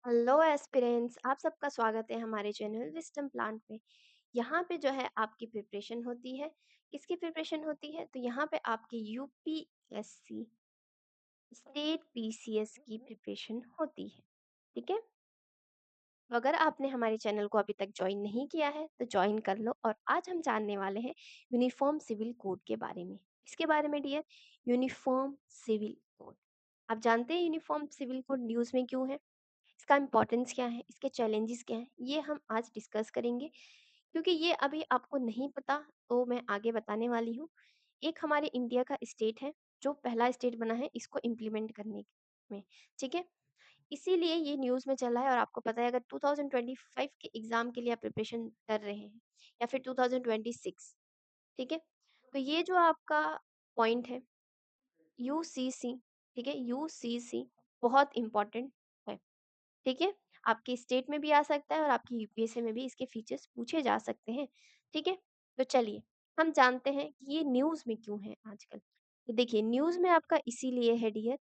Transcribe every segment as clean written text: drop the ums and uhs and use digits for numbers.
Hello aspirants, आप सबका स्वागत है हमारे चैनल विस्डम प्लांट में। यहाँ पे जो है आपकी प्रिपरेशन होती है। किसकी प्रिपरेशन होती है? तो यहाँ पे आपकी यूपीएससी स्टेट पीसीएस की प्रिपरेशन होती है। ठीक है। तो अगर आपने हमारे चैनल को अभी तक ज्वाइन नहीं किया है तो ज्वाइन कर लो। और आज हम जानने वाले हैं यूनिफॉर्म सिविल कोड के बारे में। इसके बारे में डियर, यूनिफॉर्म सिविल कोड। आप जानते हैं यूनिफॉर्म सिविल कोड न्यूज़ में क्यों है, इसका इम्पोर्टेंस क्या है, इसके चैलेंजेस क्या हैं, ये हम आज डिस्कस करेंगे। क्योंकि ये अभी आपको नहीं पता तो मैं आगे बताने वाली हूँ। एक हमारे इंडिया का स्टेट है जो पहला स्टेट बना है इसको इम्प्लीमेंट करने में। ठीक है। इसीलिए ये न्यूज़ में चला है। और आपको पता है अगर 2025 के एग्ज़ाम के लिए आप प्रिपरेशन कर रहे हैं या फिर 2026, ठीक है, तो ये जो आपका पॉइंट है यूसीसी, ठीक है, यूसीसी बहुत इम्पोर्टेंट है। ठीक है। आपके स्टेट में भी आ सकता है और आपकी यूपीएससी में भी इसके फीचर्स पूछे जा सकते हैं। ठीक है। तो चलिए हम जानते हैं कि ये न्यूज़ में क्यों है आजकल। तो देखिए न्यूज़ में आपका इसीलिए है डियर,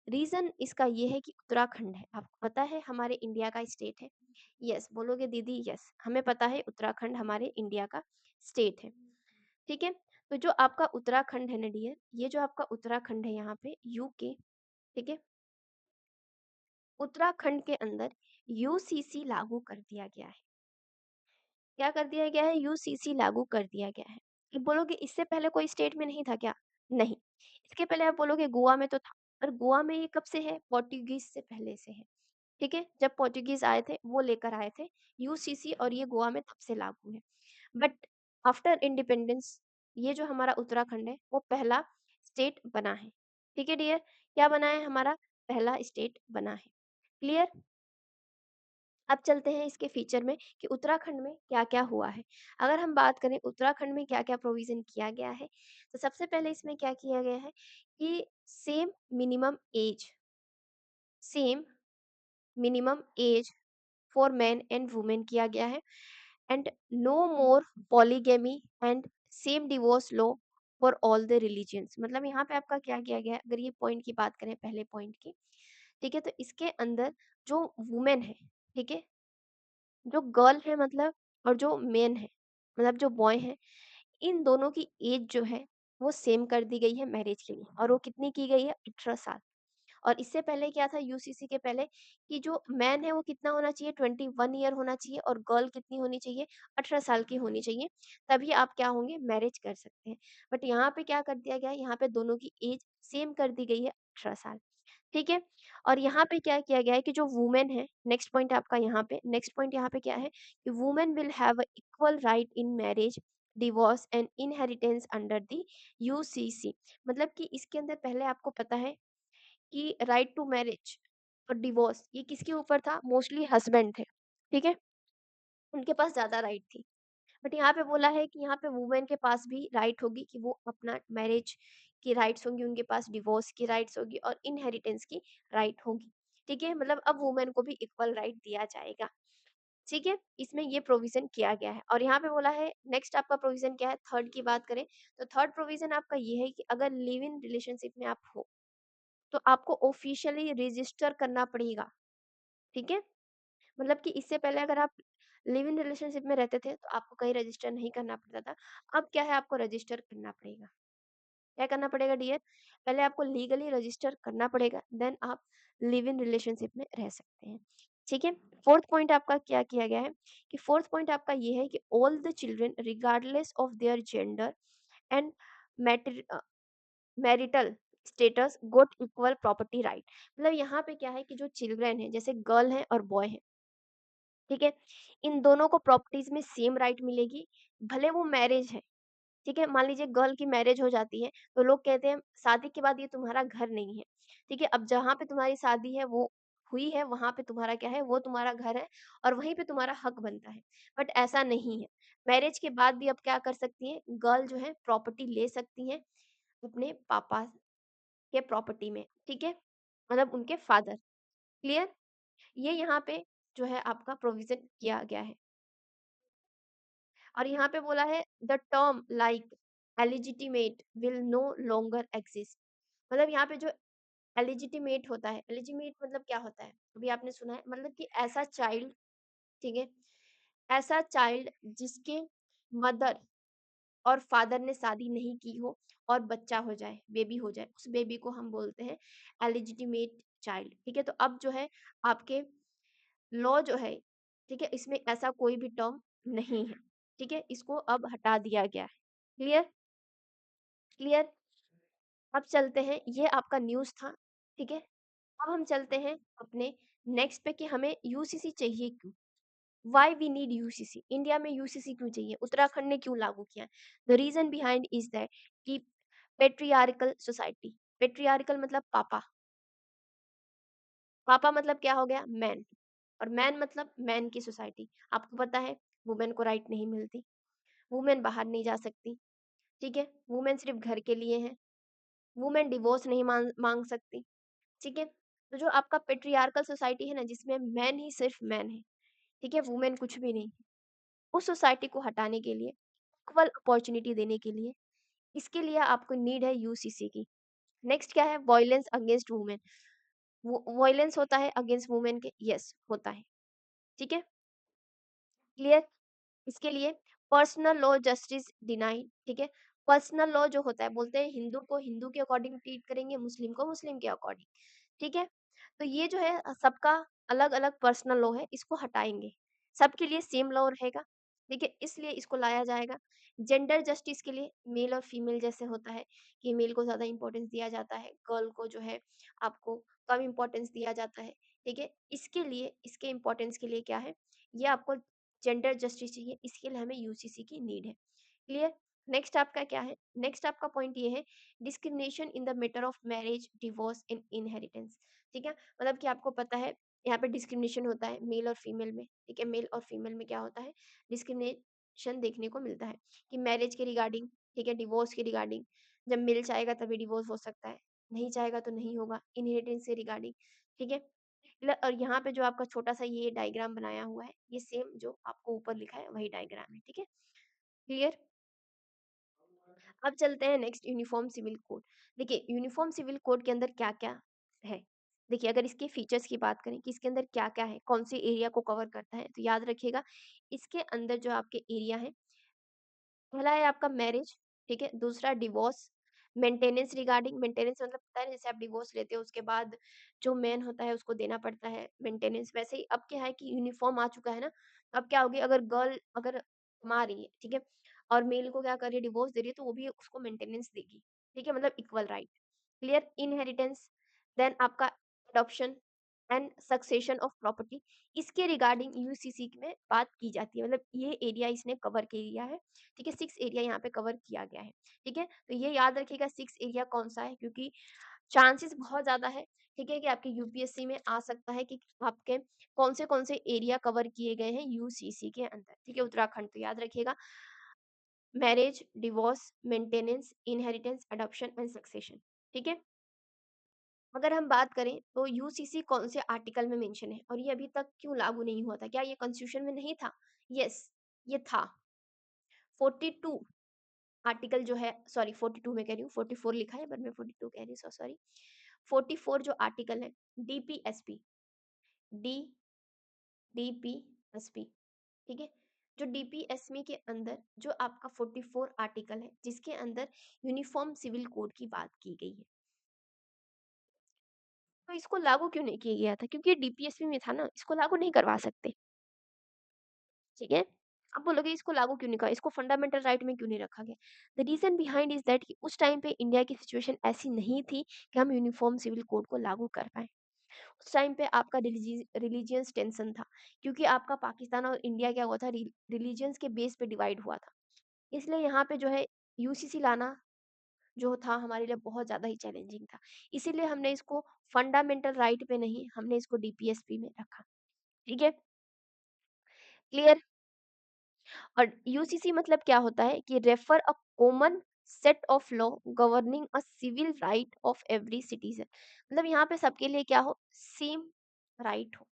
रीजन इसका ये है कि उत्तराखंड है। आपको पता है हमारे इंडिया का स्टेट है। यस बोलोगे दीदी, यस हमें पता है उत्तराखंड हमारे इंडिया का स्टेट है। ठीक है। तो जो आपका उत्तराखंड है ना डियर, ये जो आपका उत्तराखंड है यहाँ पे यूके, ठीक है, उत्तराखंड के अंदर यूसीसी लागू कर दिया गया है। क्या कर दिया गया है? यूसीसी लागू कर दिया गया है। आप बोलोगे इससे पहले कोई स्टेट में नहीं था क्या? नहीं। इसके पहले आप बोलोगे गोवा में तो था। पर गोवा में ये कब से है? पोर्टुगीज से पहले से है। ठीक है। जब पोर्टुगीज आए थे वो लेकर आए थे यूसीसी, और ये गोवा में तब से लागू है। बट आफ्टर इंडिपेंडेंस ये जो हमारा उत्तराखंड है वो पहला स्टेट बना है। ठीक है डियर, क्या बना है? हमारा पहला स्टेट बना है। क्लियर। अब चलते हैं इसके फीचर में कि उत्तराखंड में क्या-क्या हुआ है। अगर हम बात करें उत्तराखंड में क्या-क्या प्रोविज़न किया गया है, तो सबसे पहले इसमें क्या किया गया है कि same minimum age for men and women किया गया है। And no more polygamy and same divorce law for all the religions. मतलब यहाँ पे आपका क्या किया गया है, अगर ये पॉइंट की बात करें पहले पॉइंट की, ठीक है, तो इसके अंदर जो वुमेन है, ठीक है, जो गर्ल है मतलब, और जो मेन है मतलब जो बॉय है, इन दोनों की एज जो है वो सेम कर दी गई है मैरिज के लिए। और वो कितनी की गई है? 18 साल। और इससे पहले क्या था यूसीसी के पहले, कि जो मैन है वो कितना होना चाहिए? 21 ईयर होना चाहिए, और गर्ल कितनी होनी चाहिए? 18 साल की होनी चाहिए। तभी आप क्या होंगे? मैरिज कर सकते हैं। बट यहाँ पे क्या कर दिया गया है? यहाँ पे दोनों की एज सेम कर दी गई है, 18 साल। ठीक है। और यहाँ पे क्या किया गया है कि जो वुमेन है, नेक्स्ट पॉइंट आपका यहाँ पे, नेक्स्ट पॉइंट यहाँ पे क्या है कि women will have equal right in marriage, divorce and inheritance under the UCC. मतलब कि इसके अंदर पहले आपको पता है कि राइट टू मैरिज और डिवोर्स ये किसके ऊपर था? मोस्टली हस्बैंड थे। ठीक है। उनके पास ज्यादा राइट थी। बट यहाँ पे बोला है कि यहाँ पे वुमेन के पास भी राइट होगी, कि वो अपना मैरिज की राइट्स होंगी उनके पास, डिवोर्स की राइट्स होगी और इनहेरिटेंस की राइट होगी। ठीक है। मतलब अब वुमेन को भी इक्वल राइट दिया जाएगा। ठीक है। इसमें ये प्रोविजन किया गया है। और यहाँ पे बोला है नेक्स्ट आपका प्रोविजन क्या है? थर्ड की बात करें तो थर्ड प्रोविजन आपका ये है कि अगर लिव इन रिलेशनशिप में आप हो तो आपको ऑफिशियली रजिस्टर करना पड़ेगा। ठीक है। मतलब कि इससे पहले अगर आप लिव इन रिलेशनशिप में रहते थे तो आपको कहीं रजिस्टर नहीं करना पड़ता था। अब क्या है? आपको रजिस्टर करना पड़ेगा। क्या करना पड़ेगा डियर? पहले आपको लीगली रजिस्टर करना पड़ेगा, देन आप लिव इन रिलेशनशिप में रह सकते हैं। ठीक है। फोर्थ पॉइंट आपका क्या किया गया है कि फोर्थ पॉइंट आपका ये है कि all the children regardless of their gender and marital status got equal property right. मतलब यहाँ पे क्या है कि जो चिल्ड्रन है जैसे गर्ल है और बॉय है, ठीक है, इन दोनों को प्रॉपर्टीज में सेम राइट मिलेगी। भले वो मैरिज है, ठीक है, मान लीजिए गर्ल की मैरिज हो जाती है तो लोग कहते हैं शादी के बाद ये तुम्हारा घर नहीं है। ठीक है। अब जहाँ पे तुम्हारी शादी है वो हुई है, वहां पे तुम्हारा क्या है? वो तुम्हारा घर है और वहीं पे तुम्हारा हक बनता है। बट ऐसा नहीं है। मैरिज के बाद भी अब क्या कर सकती है गर्ल जो है? प्रॉपर्टी ले सकती है अपने पापा के प्रॉपर्टी में। ठीक है। मतलब उनके फादर। क्लियर। ये यहाँ पे जो है आपका प्रोविजन किया गया है। और यहाँ पे बोला है the term like illegitimate will no longer exist. मतलब यहाँ पे जो एलिजिटिमेट होता है। एलिजिमेट मतलब क्या होता है? अभी आपने सुना है, मतलब कि ऐसा चाइल्ड, ठीक है, ऐसा चाइल्ड जिसके मदर और फादर ने शादी नहीं की हो और बच्चा हो जाए, बेबी हो जाए, उस बेबी को हम बोलते हैं एलिजिटिमेट चाइल्ड। ठीक है, तो अब जो है आपके लॉ जो है, ठीक है, इसमें ऐसा कोई भी टर्म नहीं है। ठीक है, इसको अब हटा दिया गया है। क्लियर? क्लियर? अब चलते हैं, ये आपका न्यूज़ था। ठीक है, अब हम चलते हैं अपने नेक्स्ट पे कि हमें यूसीसी चाहिए क्यों? Why we need UCC? India में यूसीसी क्यों चाहिए? उत्तराखंड ने क्यों लागू किया? The reason behind is that कि पेट्रियार्कल सोसाइटी, पेट्रियार्कल मतलब पापा, पापा मतलब क्या हो गया? मैन, और मैन मतलब मैन की सोसाइटी। आपको पता है वुमेन को राइट नहीं मिलती, वुमेन बाहर नहीं जा सकती, ठीक है, वुमेन सिर्फ घर के लिए है, वुमेन डिवोर्स नहीं मांग सकती, ठीक है। तो जो आपका पेट्रियार्कल सोसाइटी है ना, जिसमें मैन ही सिर्फ मैन है, ठीक है, वुमेन कुछ भी नहीं, उस सोसाइटी को हटाने के लिए, इक्वल अपॉर्चुनिटी देने के लिए, इसके लिए आपको नीड है यूसीसी की। नेक्स्ट क्या है? Violence against women. वायलेंस होता है अगेंस्ट वुमेन के? यस, होता है। ठीक है, क्लियर? इसके लिए पर्सनल लॉ जस्टिस डिनाइड। ठीक है, पर्सनल लॉ जो होता है, बोलते हैं हिंदू को हिंदू के अकॉर्डिंग ट्रीट करेंगे, मुस्लिम को मुस्लिम के अकॉर्डिंग। ठीक है, तो ये जो है सबका अलग अलग पर्सनल लॉ है, इसको हटाएंगे, सबके लिए सेम लॉ रहेगा। ठीक है, इसलिए इसको लाया जाएगा। जेंडर जस्टिस के लिए मेल और फीमेल जैसे होता है कि मेल को ज्यादा इंपॉर्टेंस दिया जाता है, गर्ल को जो है आपको कम इंपॉर्टेंस दिया जाता है। ठीक है, इसके लिए, इसके इंपॉर्टेंस के लिए क्या है, ये आपको जेंडर जस्टिस चाहिए, इसके लिए हमें यूसीसी की नीड है। क्लियर? नेक्स्ट आपका क्या है? नेक्स्ट आपका पॉइंट ये है, discrimination in the matter of marriage, divorce and inheritance. ठीक है, मतलब कि आपको पता है यहाँ पे डिस्क्रिमिनेशन होता है मेल और फीमेल में। ठीक है, मेल और फीमेल में क्या होता है? डिस्क्रिमिनेशन देखने को मिलता है कि मैरिज के रिगार्डिंग, ठीक है, डिवोर्स के रिगार्डिंग, जब मेल चाहेगा तभी डिवोर्स हो सकता है, नहीं चाहेगा तो नहीं होगा। इनहेरिटेंस के रिगार्डिंग, ठीक है। और यहाँ पे जो आपका छोटा सा ये डायग्राम बनाया हुआ है, ये सेम जो आपको ऊपर लिखा है वही डायग्राम है। ठीक है, क्लियर? अब चलते हैं नेक्स्ट, यूनिफॉर्म सिविल कोड। देखिए यूनिफॉर्म सिविल कोड के अंदर क्या क्या है। देखिए अगर इसके फीचर्स की बात करें कि इसके अंदर क्या क्या है, कौन से एरिया को कवर करता है, तो याद रखिएगा इसके अंदर जो आपके एरिया है, पहला है आपका मैरिज, ठीक है, दूसरा डिवोर्स, मेंटेनेंस रिगार्डिंग, मेंटेनेंस मतलब पता है जैसे आप डिवोर्स लेते हो उसके बाद जो मेन होता है उसको देना पड़ता है मेंटेनेंस, वैसे ही अब क्या है कि यूनिफॉर्म आ चुका है ना, अब क्या होगी, अगर गर्ल अगर कमा रही है, ठीक है, और मेल को क्या कर रही है, डिवोर्स दे रही है, तो वो भी उसको मेंटेनेंस देगी। ठीक है, मतलब equal right. Clear? Inheritance, then आपका adoption and succession of property, इसके रिगार्डिंग यूसीसी में बात की जाती है, मतलब ये एरिया इसने कवर किया है। ठीक है, 6 एरिया यहाँ पे कवर किया गया है। ठीक है, तो ये याद रखिएगा 6 एरिया कौन सा है, क्योंकि चांसेस बहुत ज्यादा है, ठीक है, कि आपके यूपीएससी में आ सकता है कि आपके कौन से एरिया कवर किए गए हैं यूसीसी के अंदर। ठीक है, उत्तराखंड, तो याद रखिएगा marriage, divorce, maintenance, inheritance, adoption and succession. ठीक है, अगर हम बात करें तो यूसीसी कौन से आर्टिकल में मेंशन है और ये अभी तक क्यों लागू नहीं हुआ था? क्या ये कॉन्स्टिट्यूशन में नहीं था? यस, ये था। 42 आर्टिकल जो है, सॉरी 42 में कह रही हूँ, 44 लिखा है पर मैं 42 कह रही हूँ, सो सॉरी। 44 जो आर्टिकल है, डीपीएसपी, डी डीपीएसपी, ठीक है, जो डीपीएसपी के अंदर जो आपका 44 आर्टिकल है जिसके अंदर यूनिफॉर्म सिविल कोड की बात की गई है, तो इसको लागू क्यों नहीं किया गया था? क्योंकि डीपीएसपी में था ना, इसको लागू नहीं करवा सकते। ठीक है, अब बोलोगे इसको लागू क्यों नहीं करा, इसको फंडामेंटल राइट में क्यों नहीं रखा गया? The reason behind is that कि उस टाइम पे इंडिया की सिचुएशन ऐसी नहीं थी कि हम यूनिफॉर्म सिविल कोड को लागू कर पाए। उस टाइम पे आपका रिलीजियस टेंशन था, क्योंकि आपका पाकिस्तान और इंडिया क्या हुआ था, रिलीजियंस के बेस पे डिवाइड हुआ था। इसलिए यहाँ पे जो है यूसीसी लाना जो था हमारे लिए बहुत ज्यादा ही चैलेंजिंग था। इसीलिए हमने इसको फंडामेंटल राइट पे नहीं, हमने इसको डीपीएसपी में रखा। ठीक है, क्लियर? और यूसीसी मतलब क्या होता है कि refer a common set of law governing a civil right of every citizen, मतलब यहाँ पे सबके लिए क्या हो, सेम राइट हो।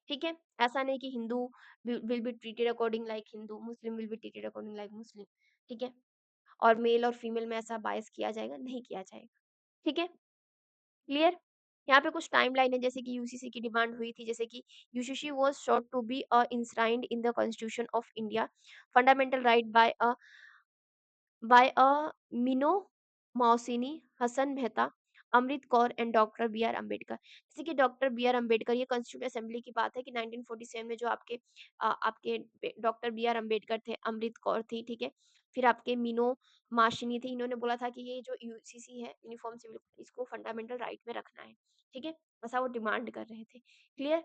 ठीक है, ऐसा नहीं कि Hindu will be treated according like Hindu, Muslim will be treated according like Muslim. ठीक है, और मेल और फीमेल में ऐसा बायस किया जाएगा, नहीं किया जाएगा। ठीक है, क्लियर? यहाँ पे कुछ टाइमलाइन है, जैसे कि यूसीसी की डिमांड हुई थी, जैसे कि UCC was sought to be enshrined in the constitution of India, fundamental right by Minoo Masani, हसन Mehta, Amrit Kaur and doctor B R Ambedkar. जैसे कि डॉक्टर बी आर अम्बेडकर, ये कॉन्स्टिट्यूंट असेंबली की बात है कि 1947 में जो आपके डॉक्टर बी आर अम्बेडकर थे, अमृत कौर थी, ठीक है, फिर आपके मीनो माशिनी थी, इन्होंने बोला था कि ये जो यूसीसी है, यूनिफॉर्म सिविल, इसको फंडामेंटल राइट में रखना है, ठीक है, ऐसा वो डिमांड कर रहे थे। क्लियर?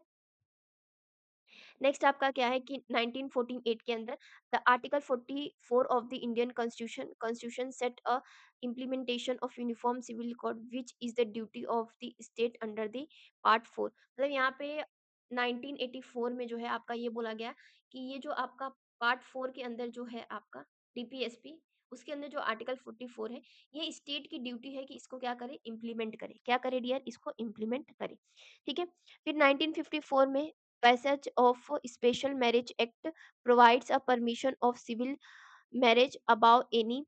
नेक्स्ट आपका क्या है कि 1948 के अंदर the article 44 of the Indian constitution set a implementation of uniform civil code which is the duty of the state under the part 4। मतलब यहाँ पे 1984 में जो है आपका ये बोला गया कि ये जो आपका पार्ट 4 के अंदर जो है आपका डीपीएसपी, उसके अंदर जो आर्टिकल 44 है, ये स्टेट की ड्यूटी है कि इसको क्या करे, इम्प्लीमेंट करे, क्या करे डियर, इसको इम्प्लीमेंट करे, ठीक है। फिर 1954 में passage of special marriage act provides a permission of civil marriage above any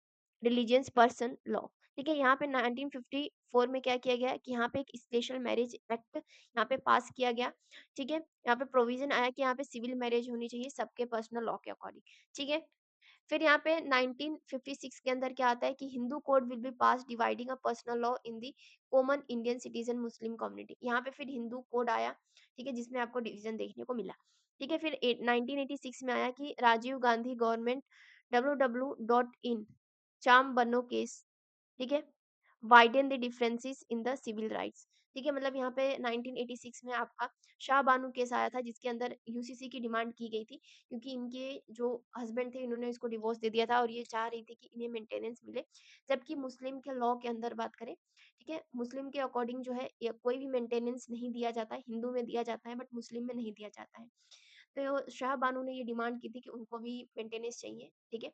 religious person law। ठीक है, यहाँ पे 1954 में क्या किया गया कि यहाँ पे एक स्पेशल मैरिज एक्ट यहाँ पे पास किया गया, ठीक है, यहाँ पे प्रोविजन आया कि यहाँ पे सिविल मैरिज होनी चाहिए सबके पर्सनल लॉ के अकॉर्डिंग, ठीक है। फिर यहाँ पे 1956 के अंदर क्या आता है कि Hindu code will be pass dividing a personal law in the common Indian citizen Muslim community. यहाँ पे फिर हिंदू कोड आया, ठीक है, जिसमें आपको डिवीजन देखने को मिला, ठीक है। फिर 1986 में आया कि राजीव गांधी गवर्नमेंट www.in चाम बनो केस, ठीक है, widen the differences in the civil rights, ठीक है। मतलब यहाँ पे 1986 में आपका शाह बानू केस आया था, जिसके अंदर यूसीसी की डिमांड की गई थी, क्योंकि इनके जो हस्बैंड थे इन्होंने इसको डिवोर्स दे दिया था और ये चाह रही थी कि इन्हें मेंटेनेंस मिले, जबकि मुस्लिम के लॉ के अंदर बात करें, ठीक है, मुस्लिम के अकॉर्डिंग जो है कोई भी मेंटेनेंस नहीं दिया जाता है, हिंदू में दिया जाता है बट मुस्लिम में नहीं दिया जाता है। तो शाह बानू ने ये डिमांड की थी कि उनको भी मेंटेनेंस चाहिए, ठीक है।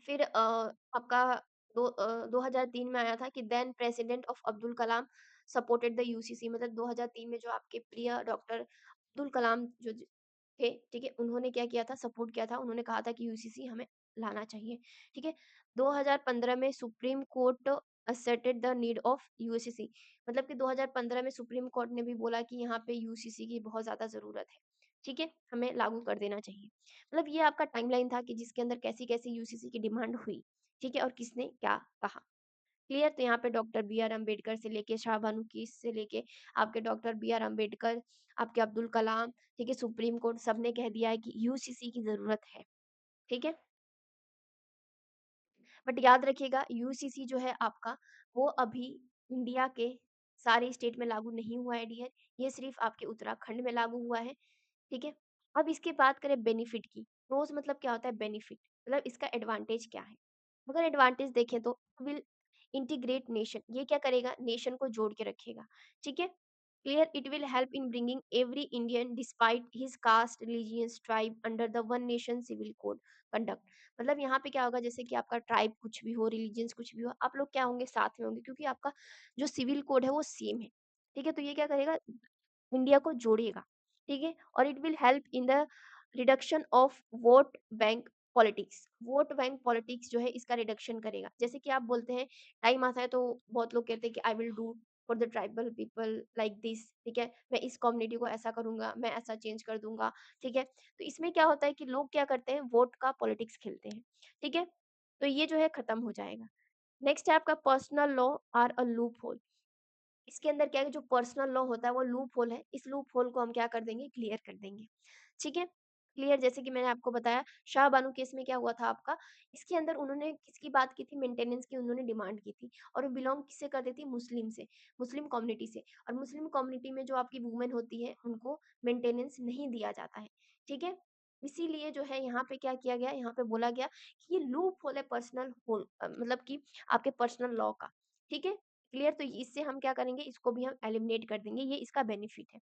फिर आपका 2003 में आया था कि then president of Abdul Kalam supported the UCC. मतलब 2003 में जो आपके प्रिय डॉक्टर अब्दुल कलाम थे, ठीक है, उन्होंने क्या किया था, सपोर्ट किया था, उन्होंने कहा था कि यूसीसी हमें लाना चाहिए, ठीक है। 2015 में supreme court asserted the need of UCC. मतलब कि 2015 में सुप्रीम कोर्ट ने भी बोला कि यहाँ पे यूसीसी की बहुत ज्यादा जरूरत है, ठीक है, हमें लागू कर देना चाहिए। मतलब ये आपका टाइमलाइन था कि जिसके अंदर कैसी-कैसी यूसीसी की डिमांड हुई, ठीक है, और किसने क्या कहा। क्लियर? तो यहाँ पे डॉक्टर बी आर अम्बेडकर से लेके शाहबानू केस से लेके आपके डॉक्टर बी आर अम्बेडकर, आपके अब्दुल कलाम, ठीक है, सुप्रीम कोर्ट सबने कह दिया है कि यूसीसी की जरूरत है, ठीक है। बट याद रखिएगा यूसीसी जो है आपका, वो अभी इंडिया के सारे स्टेट में लागू नहीं हुआ है डियर, ये सिर्फ आपके उत्तराखंड में लागू हुआ है, ठीक है। अब इसकी बात करें बेनिफिट की, प्रोज मतलब क्या होता है, बेनिफिट मतलब इसका एडवांटेज क्या है। अगर एडवांटेज देखें तो विल इंटीग्रेट नेशन, ये क्या करेगा, नेशन को जोड़ के रखेगा, ठीक है। Clear? It will help in bringing every Indian despite his caste religious tribe under the one nation civil code conduct. मतलब यहाँ पे क्या होगा, जैसे कि आपका ट्राइब कुछ भी हो, रिलीजियंस कुछ भी हो, आप लोग क्या होंगे, साथ में होंगे, क्योंकि आपका जो सिविल कोड है वो सेम है, ठीक है। तो ये क्या करेगा, इंडिया को जोड़ेगा, ठीक है। और it will help in the reduction of vote bank politics. Vote bank politics जो है इसका रिडक्शन करेगा। जैसे कि आप बोलते हैं, टाइम आता है तो बहुत लोग कहते हैं कि I will do for the tribal people like this, ठीक है, मैं इस कम्युनिटी को ऐसा करूंगा, मैं ऐसा चेंज कर दूंगा, ठीक है। तो इसमें क्या होता है कि लोग क्या करते हैं, वोट का पॉलिटिक्स खेलते हैं, ठीक है। तो ये जो है खत्म हो जाएगा। नेक्स्ट है आपका personal law are a loophole. इसके अंदर क्या है, जो पर्सनल लॉ होता है वो लूप होल है, इस लूप होल को हम क्या कर देंगे, क्लियर कर देंगे, ठीक है। क्लियर? जैसे कि मैंने आपको बताया शाह बानू केस में क्या हुआ था आपका, इसके अंदर उन्होंने किसकी बात की थी, मेंटेनेंस की उन्होंने डिमांड की थी, और वो बिलोंग किससे करती थी, मुस्लिम से, मुस्लिम कम्युनिटी से। और मुस्लिम कम्युनिटी में जो आपकी वुमेन होती है उनको मेंटेनेंस नहीं दिया जाता है, ठीक है। इसीलिए जो है यहाँ पे क्या किया गया, यहाँ पे बोला गया कि ये लूप होल है पर्सनल होल, मतलब कि आपके पर्सनल लॉ का, ठीक है। क्लियर? तो इससे हम क्या करेंगे, इसको भी हम एलिमिनेट कर देंगे, ये इसका बेनिफिट है।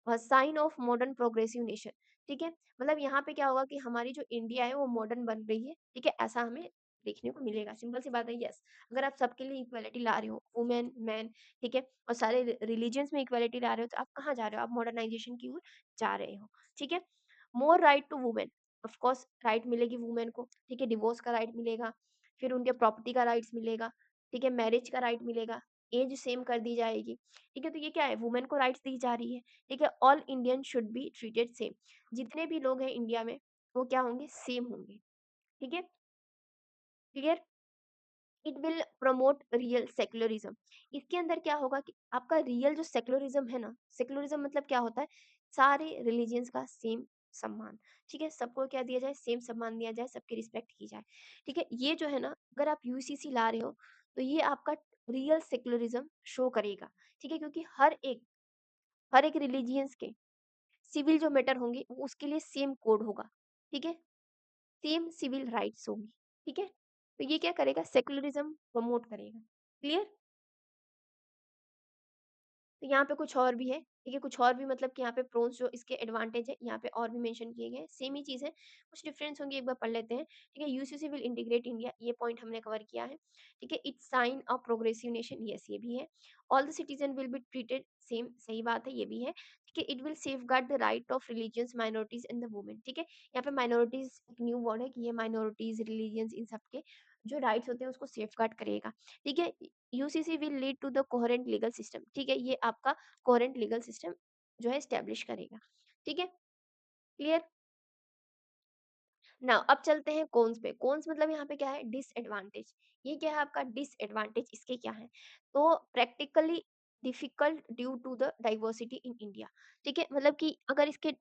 Sign of modern progressive nation, ठीक है। मतलब यहाँ पे क्या होगा कि हमारी जो इंडिया है वो मॉडर्न बन रही है, ठीक है, ऐसा हमें देखने को मिलेगा। सिंपल सी बात है, यस, अगर आप सबके लिए इक्वालिटी ला रहे हो, वुमेन मैन, ठीक है, और सारे रिलीजियंस में इक्वालिटी ला रहे हो, तो आप कहाँ जा रहे हो, आप मॉडर्नाइजेशन की ओर जा रहे हो, ठीक है। More right to women, of course right मिलेगी वुमेन को, ठीक है, डिवोर्स का राइट मिलेगा, फिर उनके प्रॉपर्टी का राइट्स मिलेगा, ठीक है, मैरिज का राइट मिलेगा, एज सेम कर दी जाएगी, ठीक है? तो ये क्या है, वुमेन को राइट्स दी जा रही है, ठीक है? All Indian should be treated same, जितने भी लोग हैं इंडिया में वो क्या होंगे, सेम होंगे, ठीक है? Clear? It will promote real secularism. इसके अंदर क्या होगा कि आपका रियल जो सेक्युलरिज्म है ना, सेक्युलरिज्म मतलब क्या होता है, सारे रिलीजियंस का सेम सम्मान, ठीक है? सबको क्या दिया जाए, सेम सम्मान दिया जाए, सबकी रिस्पेक्ट की जाए, ठीक है? ये जो है ना, अगर आप यूसीसी ला रहे हो तो ये आपका रियल सेक्युलरिज्म शो करेगा, ठीक है? क्योंकि हर एक रिलीजियंस के सिविल जो मैटर होंगे वो उसके लिए सेम कोड होगा, ठीक है? सेम सिविल राइट्स होंगी, ठीक है? तो ये क्या करेगा, सेक्युलरिज्म प्रमोट करेगा। क्लियर? तो यहाँ पे कुछ और भी है, ठीक है? कुछ और भी मतलब कि यहाँ पे प्रोस जो इसके एडवांटेज है, यहाँ पे और भी मेंशन किए गए हैं। सेम ही चीज़ है, कुछ डिफरेंस होंगे, एक बार पढ़ लेते हैं, ठीक है? यूसीसी विल इंटीग्रेट इंडिया, ये पॉइंट हमने कवर किया है, ठीक है? It's sign a progressive nation, yes ये भी है। All the citizen will be treated same, सही बात है, ये भी है, ठीक है? It will safeguard the right of religions minorities and the women, ठीक है? यहाँ पे माइनॉरिटीज एक न्यू वर्ड है कि ये माइनॉरिटीज, रिलीजियंस, इन सब के जो राइट्स होते हैं उसको सेफगार्ड करेगा, ठीक है? UCC will lead to the coherent legal system, ठीक है? ये आपका कोहेरेंट लीगल सिस्टम जो है एस्टेब्लिश करेगा, ठीक है? क्लियर? नाउ अब चलते हैं कॉन्स पे। कॉन्स मतलब यहाँ पे क्या है, डिसएडवांटेज। ये क्या है आपका डिसएडवांटेज, इसके क्या है, तो practically difficult due to the diversity in India, ठीक है? मतलब कि अगर इसके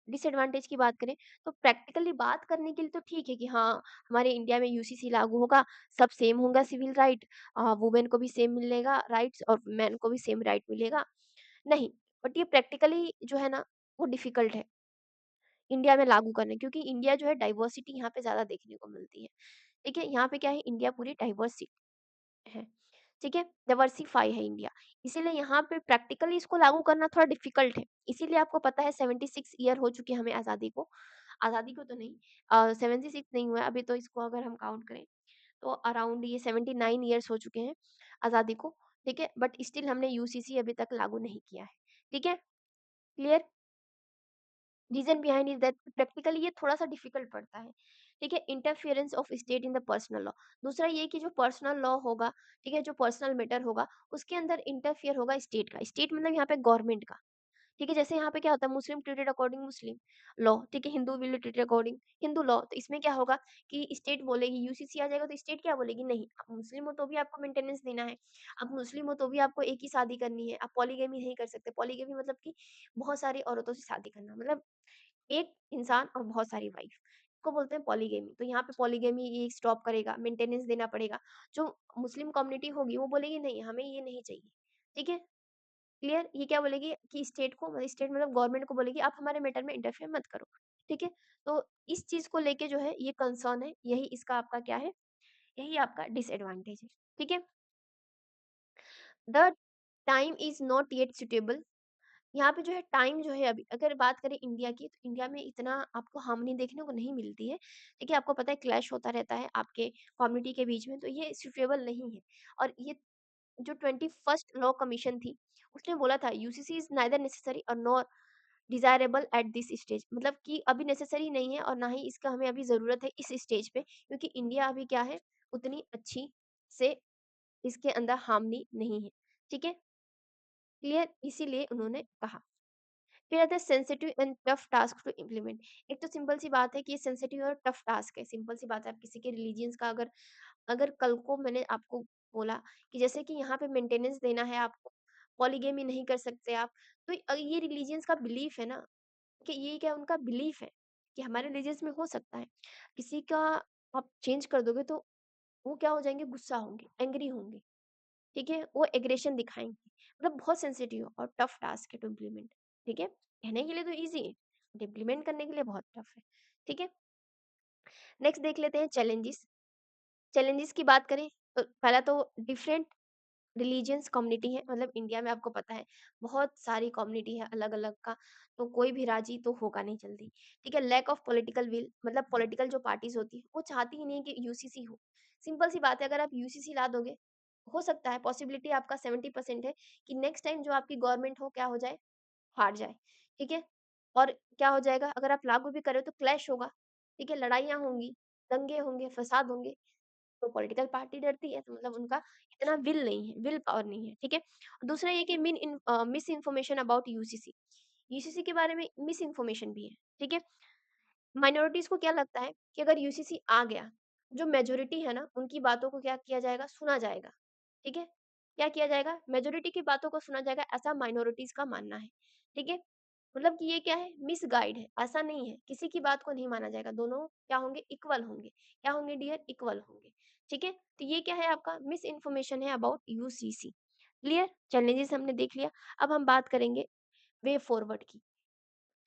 डिसएडवांटेज की बात करें तो प्रैक्टिकली बात करने के लिए तो ठीक है कि हाँ, हमारे इंडिया में यूसीसी लागू होगा, सब सेम होगा सिविल राइट, वुमेन को भी सेम मिलेगा राइट्स और मैन को भी सेम राइट मिलेगा, नहीं, बट ये प्रैक्टिकली जो है ना वो डिफिकल्ट है इंडिया में लागू करने, क्योंकि इंडिया जो है डाइवर्सिटी यहाँ पे ज़्यादा देखने को मिलती है। ठीक है? यहाँ पे क्या है, इंडिया पूरी डाइवर्सिटी है। ठीक है? डाइवर्सिफ़ाई है इंडिया। इसीलिए यहाँ पे प्रैक्टिकली इसको लागू करना थोड़ा डिफिकल्ट है। इसीलिए आपको पता है 76 ईयर हो चुके हैं हमें आज़ादी को तो नहीं 76 नहीं हुआ है, अभी तो इसको अगर हम काउंट करें तो अराउंड ये 79 ईयर्स हो चुके हैं आज़ादी को। ठीक है? बट स्टिल हमने यूसीसी अभी तक लागू नहीं किया है। ठीक है? Clear? Reason behind is that practically ये थोड़ा सा डिफिकल्ट पड़ता है, ठीक है? Interference of state in the personal law. दूसरा ये कि जो पर्सनल लॉ होगा, ठीक है, जो पर्सनल मैटर होगा उसके अंदर इंटरफियर होगा स्टेट का। स्टेट मतलब यहाँ पे गवर्नमेंट का, ठीक है? जैसे यहाँ पे क्या होता है, मुस्लिम ट्रीटेड अकॉर्डिंग मुस्लिम लॉ, ठीक है? Hindu will treated according Hindu law. तो इसमें क्या होगा कि स्टेट बोलेगी, यूसीसी आ जाएगा तो स्टेट क्या बोलेगी, नहीं आप मुस्लिम हो तो भी आपको मेंटेनेंस देना है, आप मुस्लिम हो तो भी आपको एक ही शादी करनी है, आप पॉलीगेमी नहीं कर सकते। पॉलीगेमी मतलब कि बहुत सारी औरतों से शादी करना, मतलब एक इंसान और बहुत सारी वाइफ को बोलते हैं पॉलीगेमी। तो यहाँ पे पॉलीगेमी ये स्टॉप करेगा, मेंटेनेंस देना पड़ेगा। जो मुस्लिम कम्युनिटी होगी वो बोलेगी नहीं हमें ये नहीं चाहिए, ठीक है? क्लियर? ये क्या बोलेगी कि स्टेट को, मतलब स्टेट मतलब गवर्नमेंट को बोलेगी आप हमारे मैटर में इंटरफेयर मत करो, ठीक है? तो इस चीज को लेके जो है ये कंसर्न है, यही इसका आपका क्या है, यही आपका डिसएडवांटेज है, ठीक है? The time is not yet suitable. यहाँ पे जो है टाइम जो है, अभी अगर बात करें इंडिया की तो इंडिया में इतना आपको हार्मनी देखने को नहीं मिलती है, ठीक है? आपको पता है क्लैश होता रहता है आपके कम्युनिटी के बीच में, तो ये सुटेबल नहीं है। और ये जो 21st लॉ कमीशन थी उसने बोला था यूसीसी इज नाइदर नेसेसरी और nor desirable at this stage, मतलब कि अभी नेसेसरी नहीं है और ना ही इसका हमें अभी जरूरत है इस स्टेज पे, क्योंकि इंडिया अभी क्या है, उतनी अच्छी से इसके अंदर हार्मनी नहीं है, ठीक है? क्लियर? इसीलिए उन्होंने कहा। फिर आता है sensitive and tough task to implement. एक तो सिंपल सी बात है कि ये सेंसिटिव और टफ टास्क है। सिंपल सी बात है, आप किसी के रिलीजियंस का अगर अगर कल को मैंने आपको बोला कि जैसे कि यहाँ पे मेंटेनेंस देना है आपको, पॉलीगेमी नहीं कर सकते आप, तो ये रिलीजियंस का बिलीफ है ना, कि ये क्या उनका बिलीफ है कि हमारे रिलीजियंस में हो सकता है। किसी का आप चेंज कर दोगे तो वो क्या हो जाएंगे, गुस्सा होंगे, एंग्री होंगे, ठीक है? वो एग्रेशन दिखाएंगे। मतलब बहुत सेंसिटिव और टफ टास्क है टू इम्प्लीमेंट, ठीक है? कहने के लिए तो इजी है, बट इम्प्लीमेंट करने के लिए बहुत टफ है, ठीक है? नेक्स्ट देख लेते हैं चैलेंजेस। चैलेंजेस की बात करें तो पहला तो डिफरेंट रिलीजियंस कम्युनिटी है, मतलब इंडिया में आपको पता है बहुत सारी कम्युनिटी है अलग अलग का, तो कोई भी राजी तो होगा नहीं जल्दी, ठीक है? लैक ऑफ पॉलिटिकल विल, मतलब पॉलिटिकल जो पार्टीज होती है वो चाहती ही नहीं कि यूसीसी हो। सिंपल सी बात है, अगर आप यूसीसी ला दोगे, हो सकता है पॉसिबिलिटी आपका 70% है कि नेक्स्ट टाइम जो आपकी गवर्नमेंट हो क्या हो जाए, हार जाए, ठीक है? और क्या हो जाएगा, अगर आप लागू भी करें तो क्लैश होगा, ठीक है? लड़ाइयाँ होंगी, दंगे होंगे, फसाद होंगे, तो पॉलिटिकल पार्टी डरती है, तो मतलब उनका इतना विल नहीं है, विल पावर नहीं है, ठीक है? दूसरा ये कि miss information about UCC. UCC के बारे में मिस इन्फॉर्मेशन भी है, ठीक है? माइनॉरिटीज़ को क्या लगता है कि अगर यूसीसी आ गया, जो मेजॉरिटी है ना, उनकी बातों को क्या किया जाएगा? सुना जाएगा, ठीक है? क्या किया जाएगा? मेजॉरिटी की बातों को सुना जाएगा, ऐसा माइनॉरिटीज़ का मानना है, ठीक है? मतलब कि ये क्या है? मिसगाइड है, ऐसा नहीं है, किसी की बात को नहीं माना जाएगा, दोनों क्या होंगे? इक्वल होंगे। क्या होंगे डियर? इक्वल होंगे, ठीक है? तो ये क्या है आपका? मिस इन्फॉर्मेशन है अबाउट यूसीसी। क्लियर? चैलेंजेस हमने देख लिया, अब हम बात करेंगे वे फॉरवर्ड की।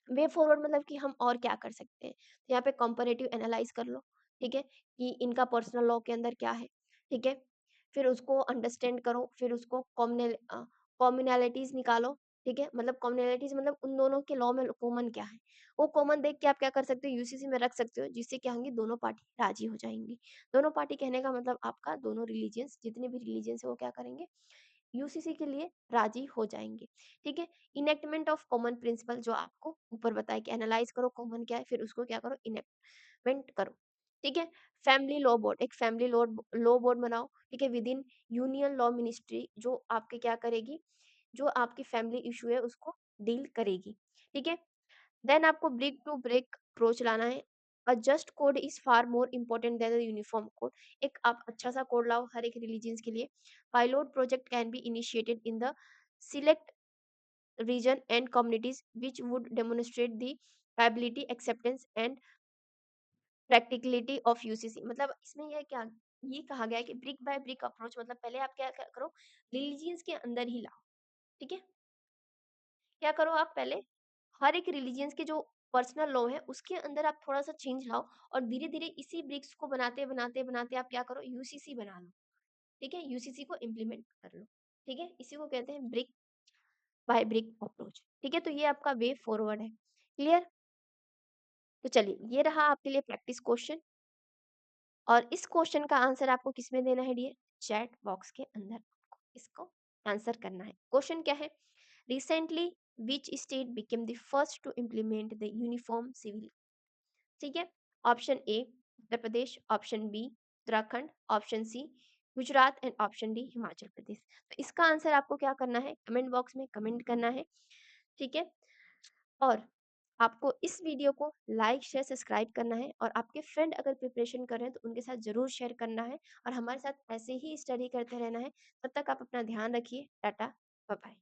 वे फॉरवर्ड मतलब कि हम और क्या कर सकते हैं? तो यहाँ पे कंपैरेटिव एनालाइज़ कर लो, ठीक है? कि इनका पर्सनल लॉ के अंदर क्या है, ठीक है? फिर उसको अंडरस्टैंड करो, फिर उसको कॉमनैलिटीज़ निकालो, ठीक है? मतलब कॉमनैलिटीज़ मतलब उन दोनों के लॉ में कॉमन क्या है? वो कॉमन देख के आप क्या कर सकते हो? यूसीसी में रख सकते हो, जिससे क्या होंगी? दोनों पार्टी राज़ी हो जाएँगी। दोनों पार्टी कहने का मतलब आपका दोनों रिलीजियंस जितने भी रिलीजियंस है वो क्या करेंगे? यूसीसी के लिए राज़ी हो जाएँगे, ठीक है? इनेक्टमेंट ऑफ कॉमन प्रिंसिपल जो आपको ऊपर बताया कि एनालाइज़ करो कॉमन क्या है, फिर उसको क्या करो? इनेक्टमेंट करो, ठीक है? फैमिली लॉ बोर्ड, एक फैमिली लॉ बोर्ड बनाओ, ठीक है? विदिन यूनियन लॉ मिनिस्ट्री जो आपके क्या करेगी? जो आपकी फैमिली इश्यू है उसको डील करेगी, ठीक है? देन आपको ब्रिक टू ब्रिक अप्रोच लाना है। अ just code is far more important then a uniform code. एक आप अच्छा सा कोड लाओ हर एक रिलीजन्स के लिए। Pilot project can be initiated in the select region and communities which would demonstrate the viability, acceptance and practicality of UCC। मतलब इसमें यह क्या ये कहा गया है कि ब्रिक बाय ब्रिक अप्रोच मतलब पहले आप क्या करो रिलीजियंस के अंदर ही लाओ, ठीक है? क्या करो आप पहले हर एक रिलीजियंस के जो पर्सनल लॉ है उसके अंदर आप थोड़ा सा चेंज लाओ और धीरे धीरे इसी ब्रिक्स को बनाते बनाते बनाते आप क्या करो यूसीसी बना लो, ठीक है? यूसीसी को इम्प्लीमेंट कर लो, ठीक है? इसी को कहते हैं ब्रिक बाय ब्रिक अप्रोच, ठीक है? तो ये आपका वे फॉरवर्ड है। क्लियर? तो चलिए ये रहा आपके लिए प्रैक्टिस क्वेश्चन और इस क्वेश्चन का आंसर आपको किसमें देना है डियर? चैट बॉक्स के अंदर आपको इसको आंसर करना है। क्वेश्चन क्या है? Recently which state became the first to implement the uniform civil, ठीक है? Option A Uttar Pradesh, option B Uttarakhand, option C Gujarat and option D Himachal Pradesh. तो इसका आंसर आपको क्या करना है? कमेंट बॉक्स में कमेंट करना है, ठीक है? और आपको इस वीडियो को लाइक शेयर सब्सक्राइब करना है और आपके फ्रेंड अगर प्रिपरेशन कर रहे हैं तो उनके साथ ज़रूर शेयर करना है और हमारे साथ ऐसे ही स्टडी करते रहना है। तब तक आप अपना ध्यान रखिए। Tata, bye bye.